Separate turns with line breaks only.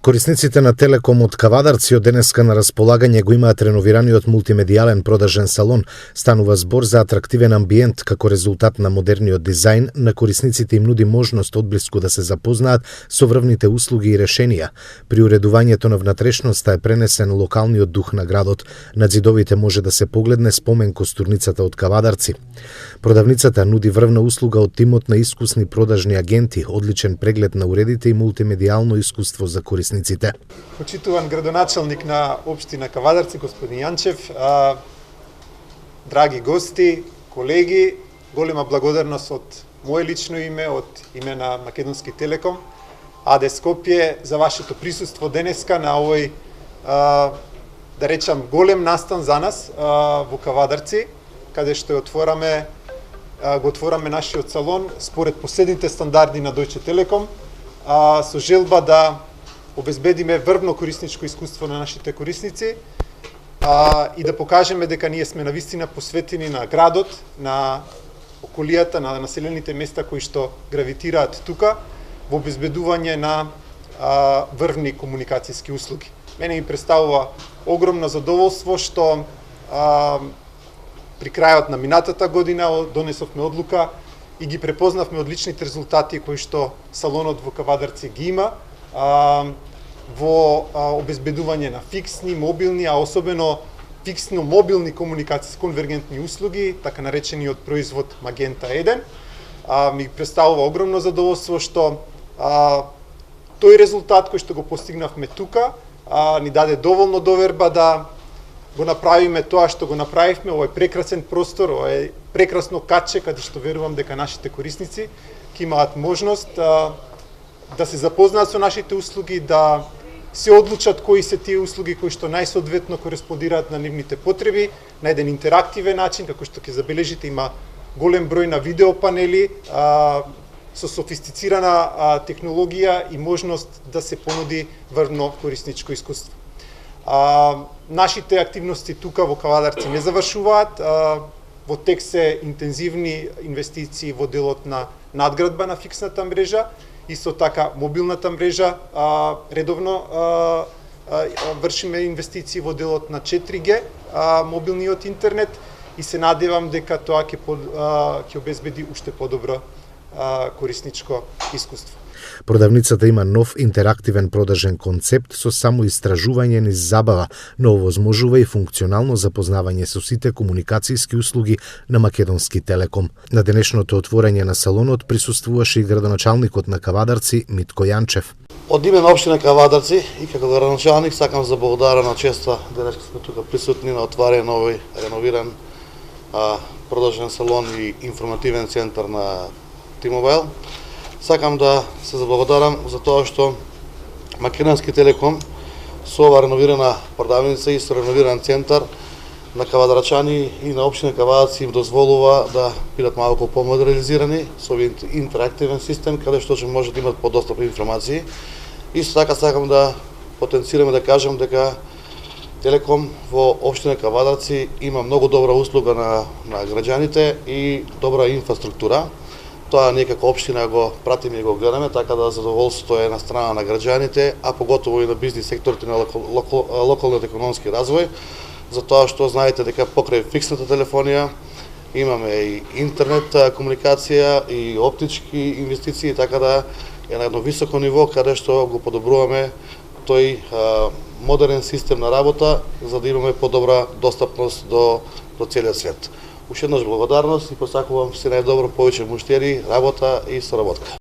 Корисниците на Телеком од Кавадарци од денеска на располагање го имаат реновираниот мултимедијален продажен салон. Станува збор за атрактивен амбиент како резултат на модерниот дизајн. На корисниците им нуди можност одблиску да се запознаат со врвните услуги и решенија. При уредувањето на внатрешноста е пренесен локалниот дух на градот. На ѕидовите може да се погледне спомен костурницата од Кавадарци. Продавницата нуди врвна услуга од тимот на искусни продажни агенти, одличен преглед на уредите и мултимедијално искуство за корисниците.
Почитуван градоначалник на општина Кавадарци, господин Јанчев, драги гости, колеги, голема благодарност од мое лично име, од име на Македонски Телеком, АД Скопје, за вашето присуство денеска на овој, да речам, голем настан за нас во Кавадарци, каде што го отвораме нашиот салон според последните стандарди на Deutsche Telekom, со желба да обезбедиме врвно корисничко искуство на нашите корисници и да покажеме дека ние сме навистина посветени на градот, на околијата, на населените места кои што гравитираат тука во обезбедување на врвни комуникацијски услуги. Мене ми представува огромно задоволство што при крајот на минатата година донесовме одлука и ги препознавме одличните резултати кои што салонот во Кавадарци ги има во обезбедување на фиксни, мобилни, а особено фиксно-мобилни комуникацијски конвергентни услуги, така наречениот производ Магента 1. Ми представува огромно задоволство што тој резултат кој што го постигнавме тука ни даде доволно доверба да го направиме тоа што го направивме, овој прекрасен простор, овој прекрасно катче, каде што верувам дека нашите корисници ќе имаат можност да се запознаат со нашите услуги, да се одлучат кои се тие услуги кои што најсоодветно кореспондираат на нивните потреби, на еден интерактивен начин, како што ќе забележите, има голем број на видеопанели со софистицирана технологија и можност да се понуди врвно корисничко искуство. Нашите активности тука во Кавадарци не завршуваат. Во тек се интензивни инвестиции во делот на надградба на фиксната мрежа, исто така мобилната мрежа, редовно вршиме инвестиции во делот на 4G, мобилниот интернет, и се надевам дека тоа ќе обезбеди уште подобро корисничко искуство.
Продавницата има нов интерактивен продажен концепт со само истражување низ забава, но овозможува и функционално запознавање со сите комуникацијски услуги на Македонски Телеком. На денешното отворање на салонот присуствуваше и градоначалникот на Кавадарци Митко Јанчев.
Од име на општина Кавадарци и како градоначалник сакам за благодарам на честа денеска сме тука присутни на отварање на овој реновиран продажен салон и информативен центар на T-Mobile. Сакам да се заблагодарам за тоа што Македонски Телеком со ова реновирана продавница и со реновиран центар на кавадарчани и на општина Кавадарци им дозволува да бидат малку помодернизирани со овој интерактивен систем каде што ќе може да имат подостапни информации. Исто така сакам да потенцираме да кажам дека Телеком во општина Кавадарци има многу добра услуга на граѓаните и добра инфраструктура. Тоа ние како општина го пратиме и го гледаме, така да задоволството е на страна на граѓаните, а поготово и на бизнис секторите на локалниот економски развој, затоа што знаете дека покрај фиксната телефонија имаме и интернет комуникација и оптички инвестиции, така да е на едно високо ниво каде што го подобруваме тој модерен систем на работа за да имаме подобра достапност до целиот свет. Уште еднаш благодарност и посакувам се најдобро повеќе муштери, работа и соработка.